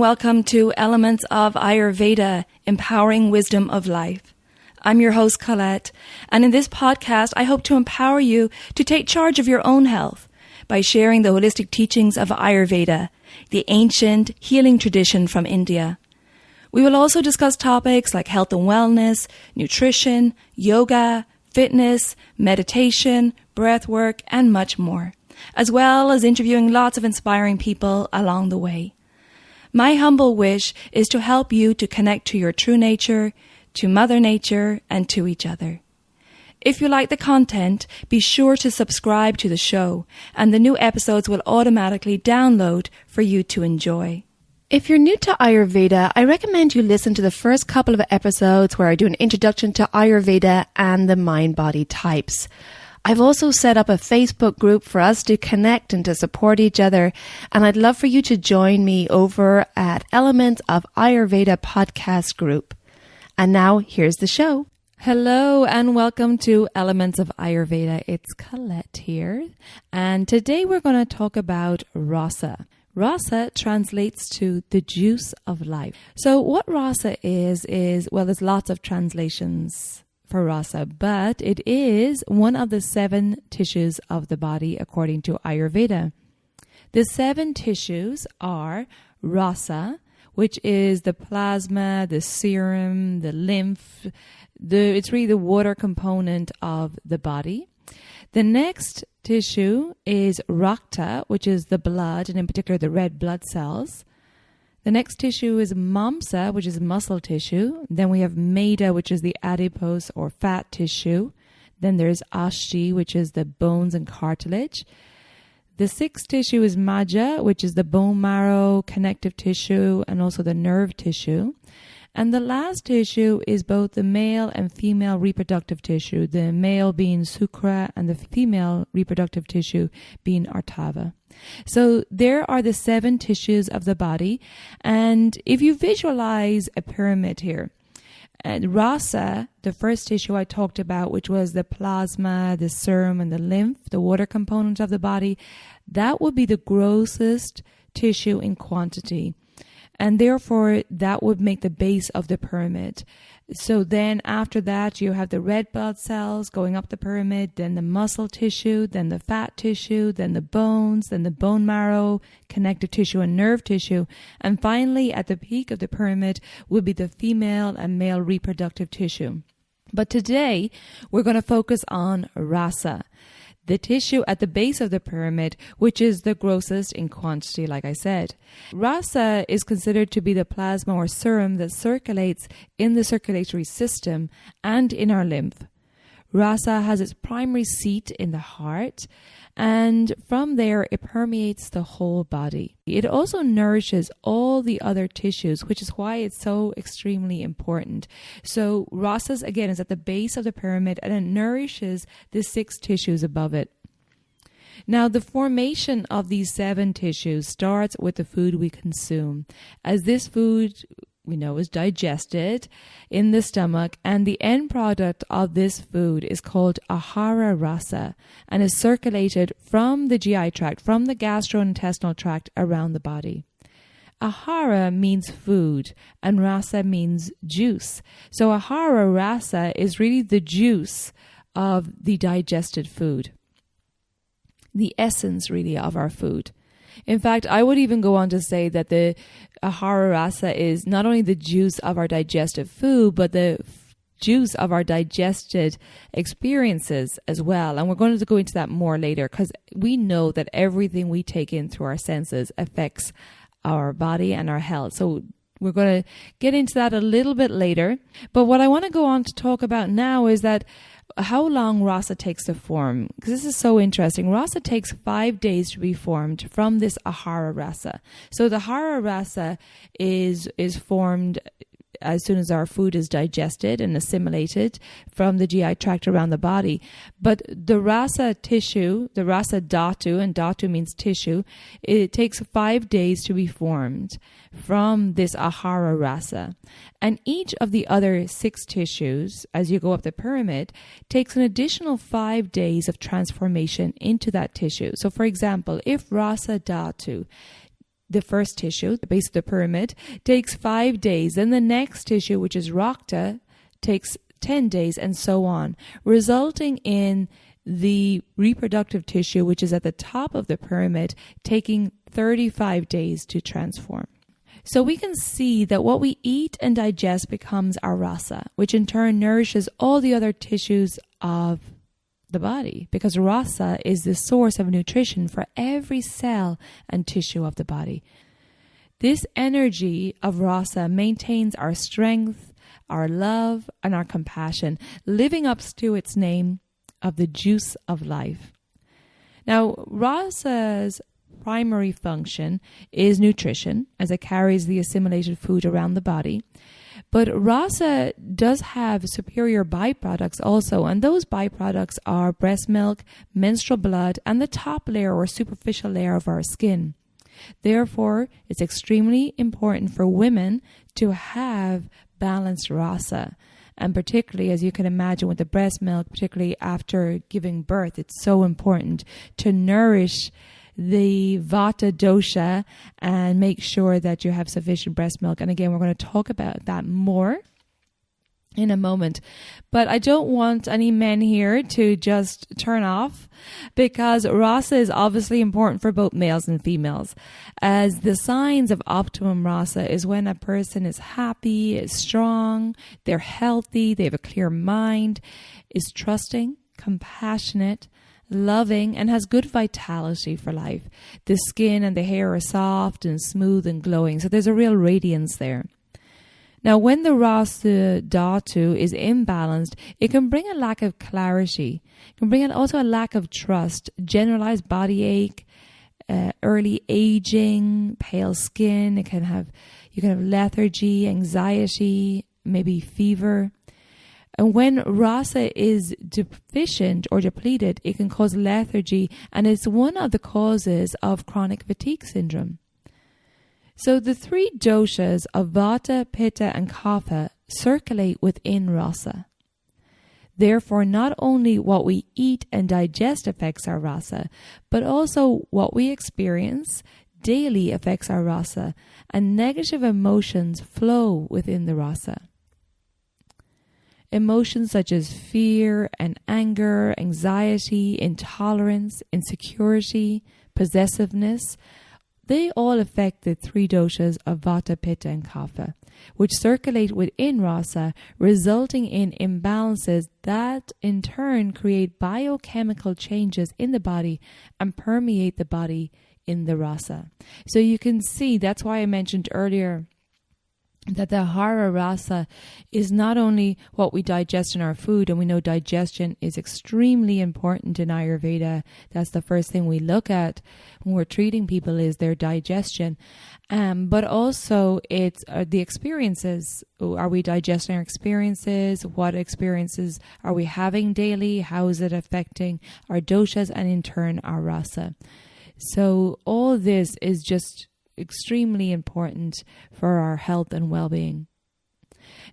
welcome to Elements of Ayurveda, Empowering Wisdom of Life. I'm your host, Colette, and in this podcast, I hope to empower you to take charge of your own health by sharing the holistic teachings of Ayurveda, the ancient healing tradition from India. We will also discuss topics like health and wellness, nutrition, yoga, fitness, meditation, breath work, and much more, as well as interviewing lots of inspiring people along the way. My humble wish is to help you to connect to your true nature, to Mother Nature, and to each other. If you like the content, be sure to subscribe to the show, and the new episodes will automatically download for you to enjoy. If you're new to Ayurveda, I recommend you listen to the first couple of episodes where I do an introduction to Ayurveda and the mind-body types. I've also set up a Facebook group for us to connect and to support each other, and I'd love for you to join me over at Elements of Ayurveda podcast group. And now, here's the show. Hello and welcome to Elements of Ayurveda. It's Colette here, and today we're going to talk about Rasa. Rasa translates to the juice of life. So what Rasa is, well, there's lots of translations for Rasa, but it is one of the 7 tissues of the body according to Ayurveda. The 7 tissues are Rasa, which is the plasma, the serum, the lymph. It's really the water component of the body. The next tissue is Rakta, which is the blood, and in particular the red blood cells. The next tissue is Mamsa, which is muscle tissue. Then we have Meda, which is the adipose or fat tissue. Then there's Ashti, which is the bones and cartilage. The 6th tissue is Maja, which is the bone marrow, connective tissue, and also the nerve tissue. And the last tissue is both the male and female reproductive tissue, the male being Sukra and the female reproductive tissue being Artava. So there are the 7 tissues of the body. And if you visualize a pyramid here, and Rasa, the first tissue I talked about, which was the plasma, the serum, and the lymph, the water component of the body, that would be the grossest tissue in quantity. And therefore, that would make the base of the pyramid. So then after that, you have the red blood cells going up the pyramid, then the muscle tissue, then the fat tissue, then the bones, then the bone marrow, connective tissue, and nerve tissue. And finally, at the peak of the pyramid would be the female and male reproductive tissue. But today, we're going to focus on Rasa, the tissue at the base of the pyramid, which is the grossest in quantity, like I said. Rasa is considered to be the plasma or serum that circulates in the circulatory system and in our lymph. Rasa has its primary seat in the heart, and from there it permeates the whole body. It also nourishes all the other tissues, which is why it's so extremely important. So Rasa, again, is at the base of the pyramid, and it nourishes the 6 tissues above it. Now, the formation of these 7 tissues starts with the food we consume, as this food we know is digested in the stomach, and the end product of this food is called ahara rasa and is circulated from the GI tract, from the gastrointestinal tract around the body. Ahara means food and rasa means juice. So ahara rasa is really the juice of the digested food, the essence really of our food. In fact, I would even go on to say that the ahara rasa is not only the juice of our digestive food, but the juice of our digested experiences as well. And we're going to go into that more later, because we know that everything we take in through our senses affects our body and our health. So we're going to get into that a little bit later. But what I want to go on to talk about now is that how long Rasa takes to form, because this is so interesting. Rasa takes 5 days to be formed from this ahara rasa. So the ahara rasa is formed as soon as our food is digested and assimilated from the GI tract around the body. But the rasa tissue, the rasa dhatu, and dhatu means tissue, it takes 5 days to be formed from this ahara rasa. And each of the other 6 tissues, as you go up the pyramid, takes an additional 5 days of transformation into that tissue. So for example, if rasa dhatu the first tissue, the base of the pyramid, takes 5 days. Then the next tissue, which is Rakta, takes 10 days, and so on, resulting in the reproductive tissue, which is at the top of the pyramid, taking 35 days to transform. So we can see that what we eat and digest becomes our rasa, which in turn nourishes all the other tissues of the body, because rasa is the source of nutrition for every cell and tissue of the body. This energy of rasa maintains our strength, our love, and our compassion, living up to its name of the juice of life. Now, rasa's primary function is nutrition, as it carries the assimilated food around the body. But rasa does have superior byproducts also, and those byproducts are breast milk, menstrual blood, and the top layer or superficial layer of our skin. Therefore, it's extremely important for women to have balanced rasa. And particularly, as you can imagine, with the breast milk, particularly after giving birth, it's so important to nourish the vata dosha and make sure that you have sufficient breast milk. And again, we're going to talk about that more in a moment. But I don't want any men here to just turn off, because rasa is obviously important for both males and females, as the signs of optimum rasa is when a person is happy, is strong, they're healthy, they have a clear mind, is trusting, compassionate, loving, and has good vitality for life. The skin and the hair are soft and smooth and glowing, so there's a real radiance there. Now, when the rasa dhatu is imbalanced, it can bring a lack of clarity. It can bring also a lack of trust, generalized body ache, early aging, pale skin. You can have lethargy, anxiety, maybe fever. And when rasa is deficient or depleted, it can cause lethargy, and it's one of the causes of chronic fatigue syndrome. So the three doshas of vata, pitta, and kapha circulate within rasa. Therefore, not only what we eat and digest affects our rasa, but also what we experience daily affects our rasa, and negative emotions flow within the rasa. Emotions such as fear and anger, anxiety, intolerance, insecurity, possessiveness, they all affect the three doshas of vata, pitta, and kapha, which circulate within rasa, resulting in imbalances that in turn create biochemical changes in the body and permeate the body in the rasa. So you can see, that's why I mentioned earlier that the hara rasa is not only what we digest in our food, and we know digestion is extremely important in Ayurveda. That's the first thing we look at when we're treating people, is their digestion. But also it's the experiences. Are we digesting our experiences? What experiences are we having daily? How is it affecting our doshas and in turn our rasa? So all this is just extremely important for our health and well-being.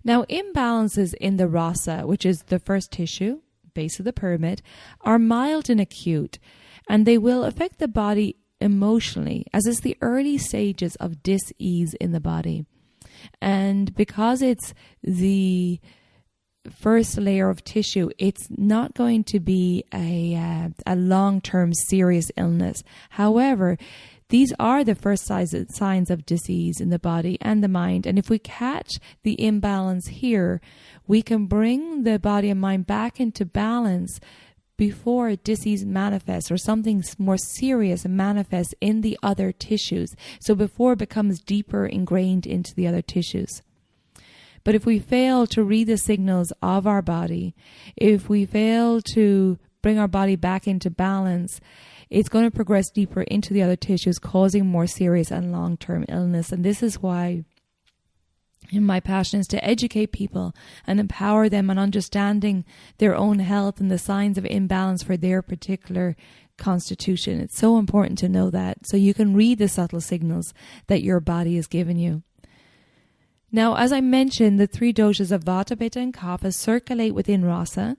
Now, imbalances in the rasa, which is the first tissue, base of the pyramid, are mild and acute, and they will affect the body emotionally, as it's the early stages of dis-ease in the body. And because it's the first layer of tissue, it's not going to be a long-term serious illness. However, these are the first signs of disease in the body and the mind. And if we catch the imbalance here, we can bring the body and mind back into balance before disease manifests or something more serious manifests in the other tissues. So before it becomes deeper ingrained into the other tissues. But if we fail to read the signals of our body, if we fail to bring our body back into balance, it's going to progress deeper into the other tissues, causing more serious and long-term illness. And this is why my passion is to educate people and empower them on understanding their own health and the signs of imbalance for their particular constitution. It's so important to know that, so you can read the subtle signals that your body is giving you. Now, as I mentioned, the three doshas of vata, pitta, and kapha circulate within rasa,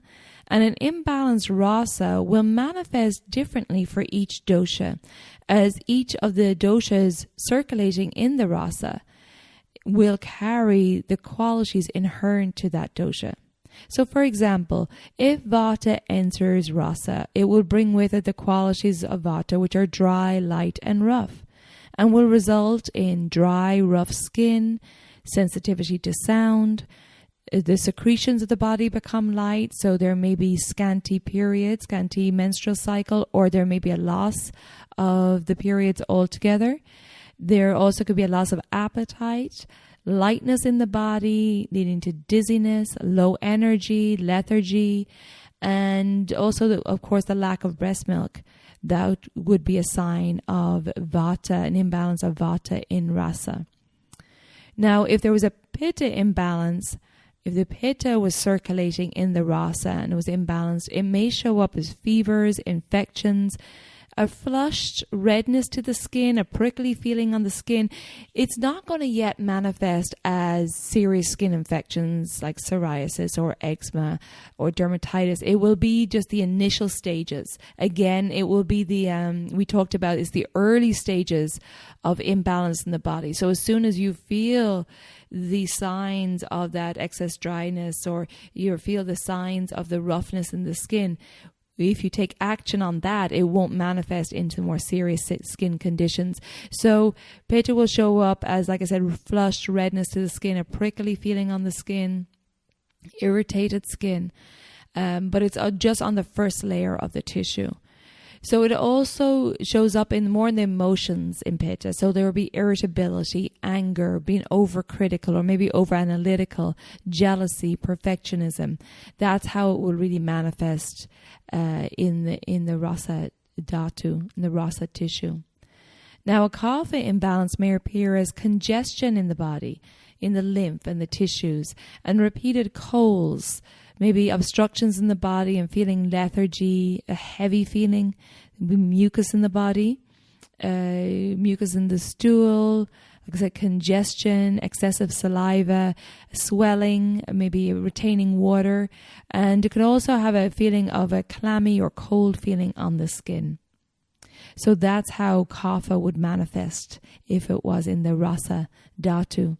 And an imbalanced rasa will manifest differently for each dosha, as each of the doshas circulating in the rasa will carry the qualities inherent to that dosha. So, for example, if vata enters rasa, it will bring with it the qualities of vata, which are dry, light, and rough, and will result in dry, rough skin, sensitivity to sound. The secretions of the body become light, so there may be scanty periods, scanty menstrual cycle, or there may be a loss of the periods altogether. There also could be a loss of appetite, lightness in the body, leading to dizziness, low energy, lethargy, and also, of course, the lack of breast milk. That would be a sign of vata, an imbalance of vata in rasa. Now, if there was a pitta imbalance, if the pitta was circulating in the rasa and it was imbalanced, it may show up as fevers, infections, a flushed redness to the skin, a prickly feeling on the skin. It's not going to yet manifest as serious skin infections like psoriasis or eczema or dermatitis. It will be just the initial stages. Again, it will be we talked about is the early stages of imbalance in the body. So as soon as you feel the signs of that excess dryness, or you feel the signs of the roughness in the skin, if you take action on that, it won't manifest into more serious skin conditions. So pitta will show up as, like I said, flushed redness to the skin, a prickly feeling on the skin, irritated skin, but it's just on the first layer of the tissue. So it also shows up more in the emotions in pitta. So there will be irritability, anger, being overcritical or maybe over-analytical, jealousy, perfectionism. That's how it will really manifest in the rasa dhatu, in the rasa tissue. Now, a kapha imbalance may appear as congestion in the body, in the lymph and the tissues, and repeated colds, maybe obstructions in the body and feeling lethargy, a heavy feeling, mucus in the body, mucus in the stool, like I said, congestion, excessive saliva, swelling, maybe retaining water. And it could also have a feeling of a clammy or cold feeling on the skin. So that's how kapha would manifest if it was in the rasa dhatu.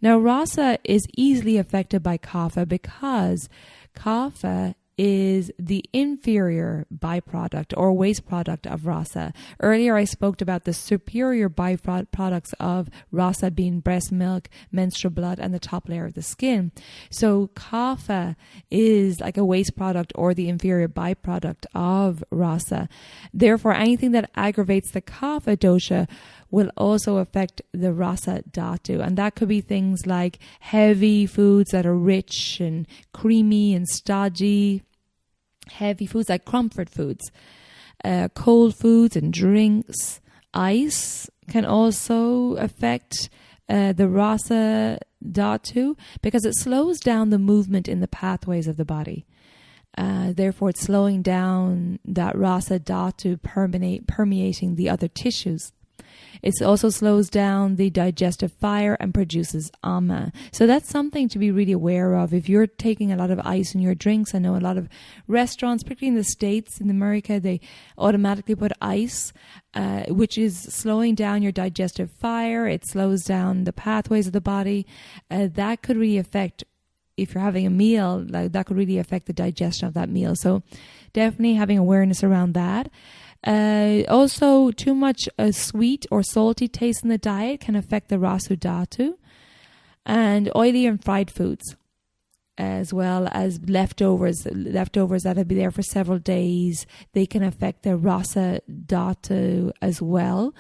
Now, rasa is easily affected by kapha because kapha is the inferior byproduct or waste product of rasa. Earlier I spoke about the superior byproducts of rasa being breast milk, menstrual blood, and the top layer of the skin. So kapha is like a waste product or the inferior byproduct of rasa. Therefore, anything that aggravates the kapha dosha will also affect the rasa dhatu. And that could be things like heavy foods that are rich and creamy and stodgy, heavy foods like comfort foods, cold foods and drinks. Ice can also affect the rasa dhatu because it slows down the movement in the pathways of the body. Therefore, it's slowing down that rasa dhatu permeating the other tissues. It also slows down the digestive fire and produces ama. So that's something to be really aware of. If you're taking a lot of ice in your drinks, I know a lot of restaurants, particularly in the States, in America, they automatically put ice, which is slowing down your digestive fire. It slows down the pathways of the body. That could really affect, if you're having a meal, that could really affect the digestion of that meal. So definitely having awareness around that. Also, too much sweet or salty taste in the diet can affect the rasa dhatu, and oily and fried foods, as well as leftovers that have been there for several days, they can affect the rasa dhatu as well.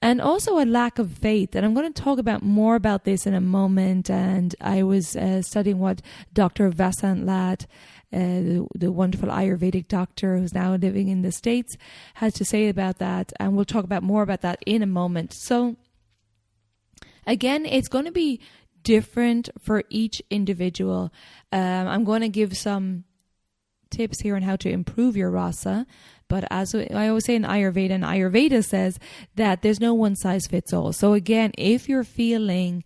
And also a lack of faith. And I'm going to talk about more about this in a moment. And I was studying what Dr. Vasant Lad, the wonderful Ayurvedic doctor who's now living in the States, has to say about that. And we'll talk about more about that in a moment. So again, it's going to be different for each individual. I'm going to give some tips here on how to improve your rasa. But as I always say in Ayurveda, and Ayurveda says that there's no one size fits all. So again, if you're feeling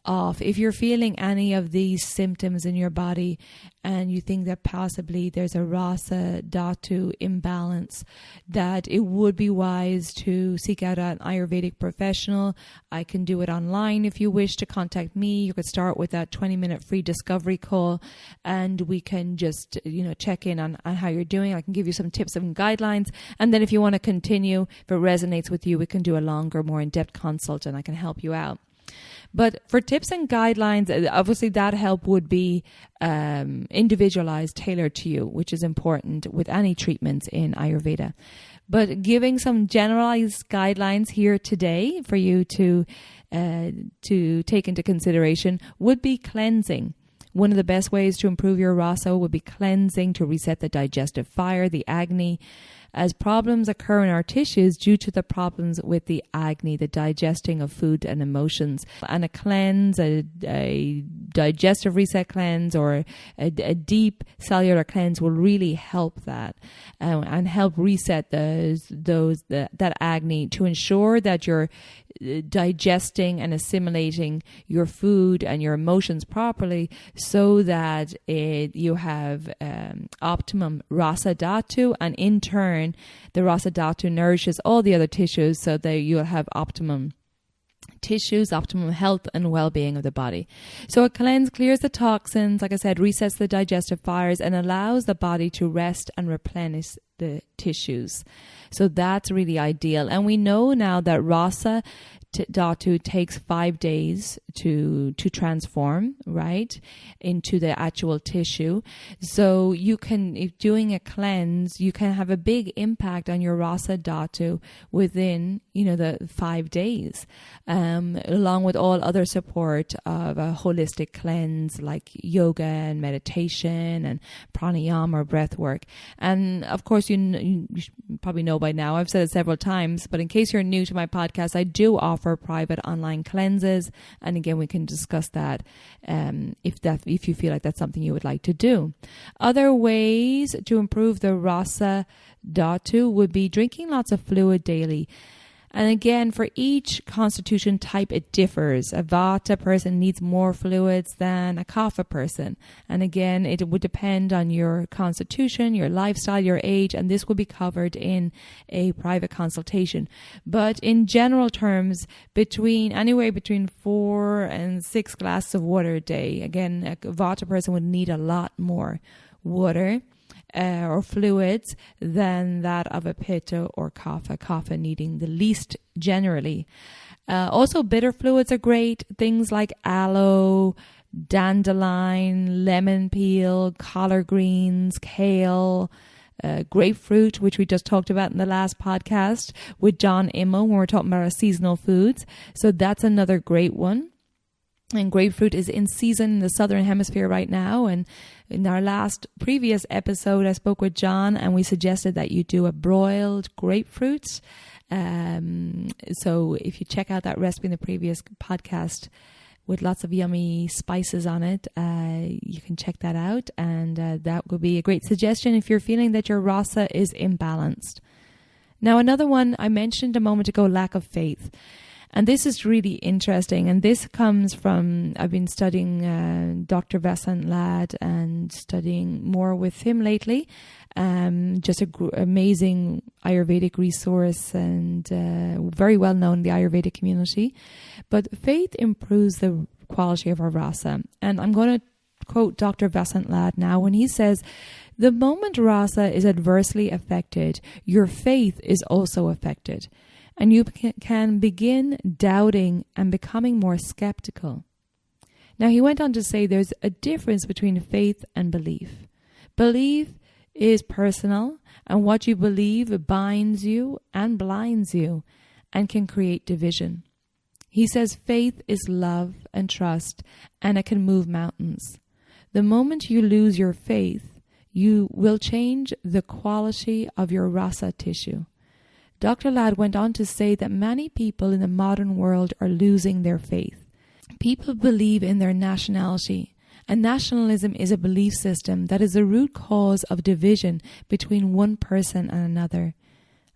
off. If you're feeling any of these symptoms in your body and you think that possibly there's a Rasa dhatu imbalance, that it would be wise to seek out an Ayurvedic professional. I can do it online if you wish to contact me. You could start with a 20-minute free discovery call and we can just, check in on how you're doing. I can give you some tips and guidelines. And then if you want to continue, if it resonates with you, we can do a longer, more in-depth consult and I can help you out. But for tips and guidelines, obviously that help would be individualized, tailored to you, which is important with any treatments in Ayurveda. But giving some generalized guidelines here today for you to take into consideration would be cleansing. One of the best ways to improve your rasa would be cleansing to reset the digestive fire, the agni, as problems occur in our tissues due to the problems with the agni, the digesting of food and emotions. And a cleanse, a digestive reset cleanse or a deep cellular cleanse will really help that and help reset that agni to ensure that you're digesting and assimilating your food and your emotions properly so that you have optimum rasa dhatu, and in turn the rasa dhatu nourishes all the other tissues so that you'll have optimum tissues, optimum health and well-being of the body. So a cleanse clears the toxins, like I said, resets the digestive fires and allows the body to rest and replenish the tissues. So that's really ideal. And we know now that rasa dhatu takes 5 days to transform, right, into the actual tissue. So you can, if doing a cleanse, you can have a big impact on your rasa dhatu within, the 5 days, along with all other support of a holistic cleanse like yoga and meditation and pranayama or breath work. And of course, you probably know by now, I've said it several times, but in case you're new to my podcast, I do offer private online cleanses. And again, we can discuss that if you feel like that's something you would like to do. Other ways to improve the rasa dhatu would be drinking lots of fluid daily. And again, for each constitution type, it differs. A vata person needs more fluids than a kapha person. And again, it would depend on your constitution, your lifestyle, your age, and this will be covered in a private consultation. But in general terms, anywhere between 4 and 6 glasses of water a day. Again, a vata person would need a lot more water or fluids than that of a pitta or kapha needing the least generally. Also, bitter fluids are great. Things like aloe, dandelion, lemon peel, collard greens, kale, grapefruit, which we just talked about in the last podcast with John Immo when we're talking about our seasonal foods. So that's another great one. And grapefruit is in season in the southern hemisphere right now. And in our previous episode, I spoke with John and we suggested that you do a broiled grapefruit. So if you check out that recipe in the previous podcast with lots of yummy spices on it, you can check that out. And that would be a great suggestion if you're feeling that your rasa is imbalanced. Now, another one I mentioned a moment ago, lack of faith. And this is really interesting. And this comes from, I've been studying Dr. Vasant Lad and studying more with him lately. Just an amazing Ayurvedic resource and very well known in the Ayurvedic community. But faith improves the quality of our rasa. And I'm going to quote Dr. Vasant Lad now when he says, "The moment rasa is adversely affected, your faith is also affected. And you can begin doubting and becoming more skeptical." Now, he went on to say there's a difference between faith and belief. Belief is personal, and what you believe binds you and blinds you and can create division. He says faith is love and trust, and it can move mountains. The moment you lose your faith, you will change the quality of your rasa tissue. Dr. Lad went on to say that many people in the modern world are losing their faith. People believe in their nationality, and nationalism is a belief system that is the root cause of division between one person and another.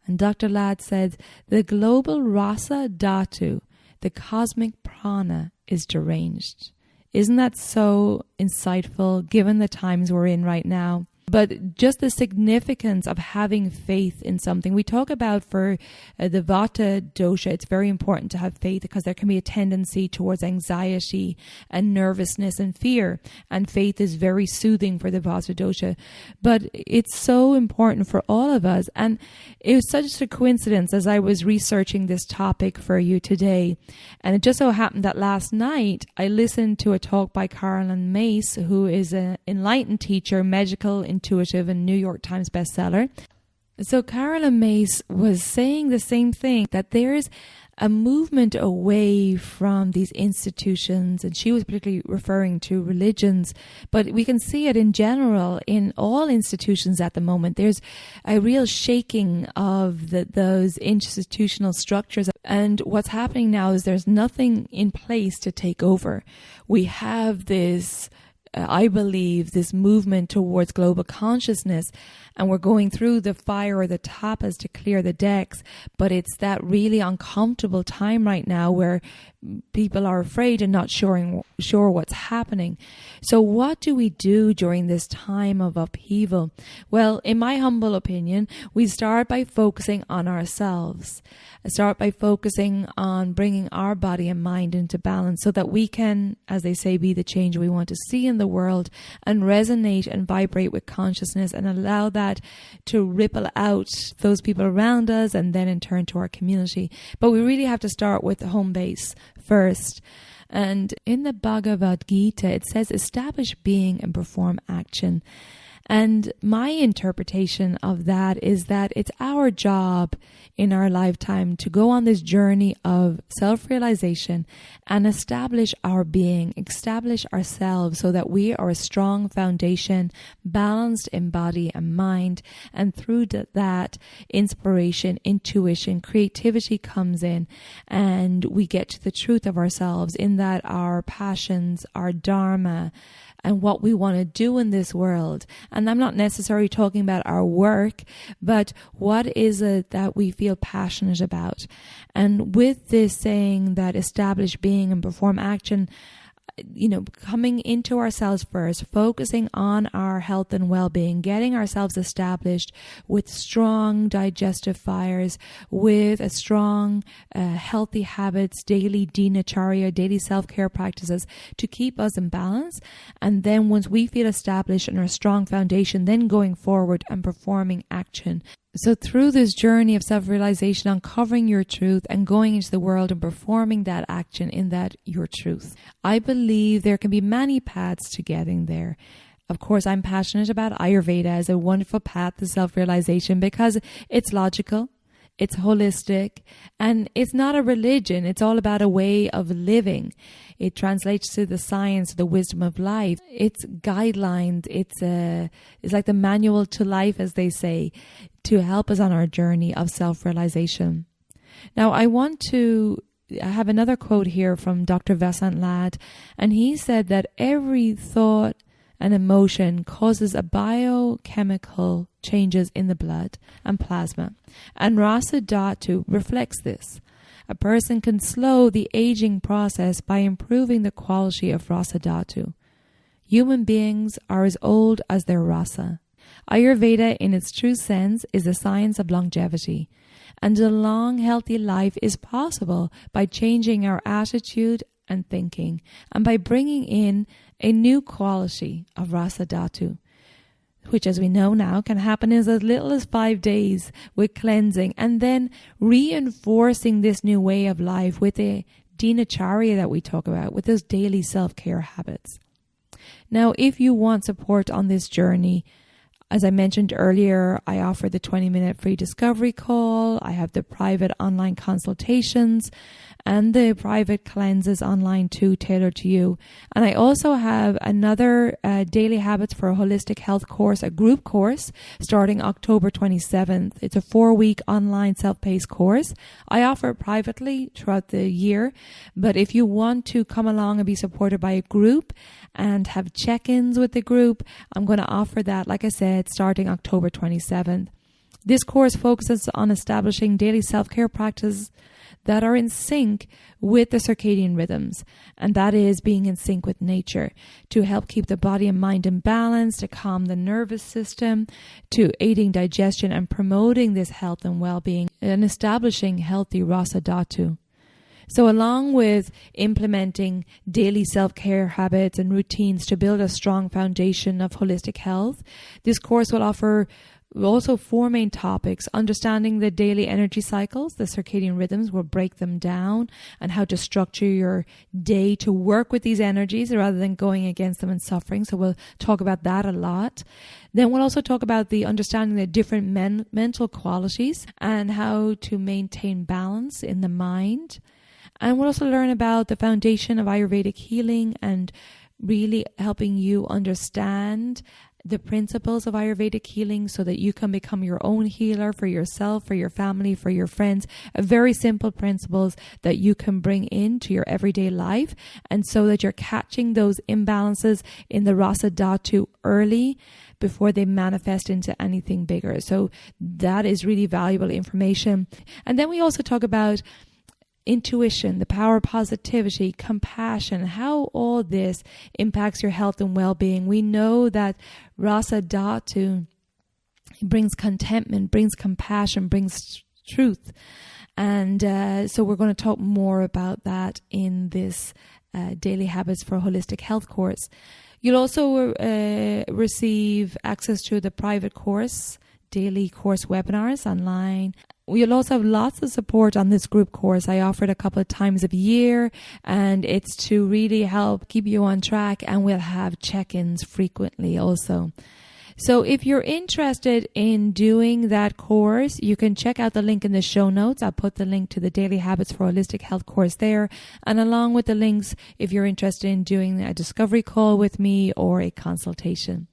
And Dr. Lad said the global rasa dhatu, the cosmic prana is deranged. Isn't that so insightful given the times we're in right now? But just the significance of having faith in something. We talk about for the Vata dosha, it's very important to have faith because there can be a tendency towards anxiety and nervousness and fear. And faith is very soothing for the Vata dosha. But it's so important for all of us. And it was such a coincidence as I was researching this topic for you today. And it just so happened that last night I listened to a talk by Carolyn Mace, who is an enlightened teacher, medical intuitive and New York Times bestseller. So Carolyn Mace was saying the same thing, that there's a movement away from these institutions, and she was particularly referring to religions, but we can see it in general in all institutions at the moment. There's a real shaking of those institutional structures, and what's happening now is there's nothing in place to take over. We have this I believe this movement towards global consciousness, and we're going through the fire or the tapas to clear the decks, but it's that really uncomfortable time right now where people are afraid and not sure what's happening. So what do we do during this time of upheaval? Well, in my humble opinion, we start by focusing on ourselves. Start by focusing on bringing our body and mind into balance so that we can, as they say, be the change we want to see in the world and resonate and vibrate with consciousness and allow that to ripple out those people around us and then in turn to our community. But we really have to start with the home base first. And in the Bhagavad Gita, it says, establish being and perform action. And my interpretation of that is that it's our job in our lifetime to go on this journey of self-realization and establish our being, establish ourselves so that we are a strong foundation, balanced in body and mind. And through that, inspiration, intuition, creativity comes in, and we get to the truth of ourselves in that our passions, our dharma, and what we want to do in this world. And I'm not necessarily talking about our work, but what is it that we feel passionate about? And with this saying that establish being and perform action, coming into ourselves first, focusing on our health and well-being, getting ourselves established with strong digestive fires, with a strong, healthy habits, daily dinacharya, daily self-care practices to keep us in balance. And then once we feel established in our strong foundation, then going forward and performing action. So through this journey of self-realization, uncovering your truth and going into the world and performing that action in that your truth. I believe there can be many paths to getting there. Of course, I'm passionate about Ayurveda as a wonderful path to self-realization because it's logical, it's holistic, and it's not a religion. It's all about a way of living. It translates to the science, the wisdom of life. It's guidelines. It's like the manual to life, as they say, to help us on our journey of self-realization. Now, I have another quote here from Dr. Vasant Lad, and he said that every thought and emotion causes a biochemical changes in the blood and plasma, and Rasa dhatu reflects this. A person can slow the aging process by improving the quality of Rasa dhatu. Human beings are as old as their rasa. Ayurveda, in its true sense, is the science of longevity, and a long, healthy life is possible by changing our attitude and thinking, and by bringing in a new quality of Rasa dhatu, which, as we know now, can happen in as little as 5 days with cleansing, and then reinforcing this new way of life with a dinacharya that we talk about, with those daily self-care habits. Now, if you want support on this journey, as I mentioned earlier, I offer the 20-minute free discovery call. I have the private online consultations and the private cleanses online too, tailored to you. And I also have another Daily Habits for a Holistic Health course, a group course, starting October 27th. It's a 4-week online self-paced course. I offer it privately throughout the year, but if you want to come along and be supported by a group and have check-ins with the group, I'm going to offer that, like I said, starting October 27th. This course focuses on establishing daily self-care practices that are in sync with the circadian rhythms. And that is being in sync with nature to help keep the body and mind in balance, to calm the nervous system, to aiding digestion and promoting this health and well-being and establishing healthy Rasa dhatu. So along with implementing daily self-care habits and routines to build a strong foundation of holistic health, this course will offer also 4 main topics: understanding the daily energy cycles, the circadian rhythms, we'll break them down, and how to structure your day to work with these energies rather than going against them and suffering. So we'll talk about that a lot. Then we'll also talk about the understanding the different mental qualities and how to maintain balance in the mind. And we'll also learn about the foundation of Ayurvedic healing and really helping you understand the principles of Ayurvedic healing so that you can become your own healer for yourself, for your family, for your friends. Very simple principles that you can bring into your everyday life, and so that you're catching those imbalances in the Rasa dhatu early before they manifest into anything bigger. So that is really valuable information. And then we also talk about intuition, the power of positivity, compassion, how all this impacts your health and well-being. We know that Rasa dhatu brings contentment, brings compassion, brings truth. And so we're going to talk more about that in this Daily Habits for Holistic Health course. You'll also receive access to the private course, daily course webinars online. You'll also have lots of support on this group course. I offer it a couple of times a year, and it's to really help keep you on track, and we'll have check-ins frequently also. So if you're interested in doing that course, you can check out the link in the show notes. I'll put the link to the Daily Habits for Holistic Health course there, and along with the links if you're interested in doing a discovery call with me or a consultation.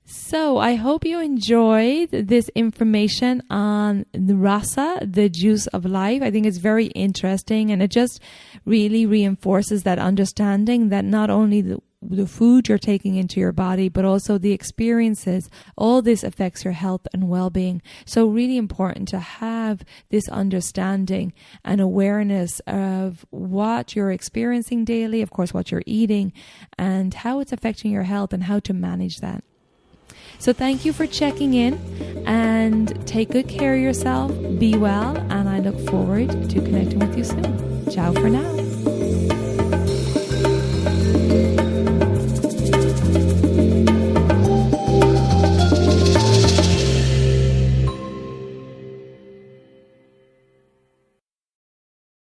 So I hope you enjoyed this information on the rasa, the juice of life. I think it's very interesting, and it just really reinforces that understanding that not only the food you're taking into your body, but also the experiences, all this affects your health and well-being. So really important to have this understanding and awareness of what you're experiencing daily, of course, what you're eating, and how it's affecting your health and how to manage that. So thank you for checking in, and take good care of yourself, be well, and I look forward to connecting with you soon. Ciao for now.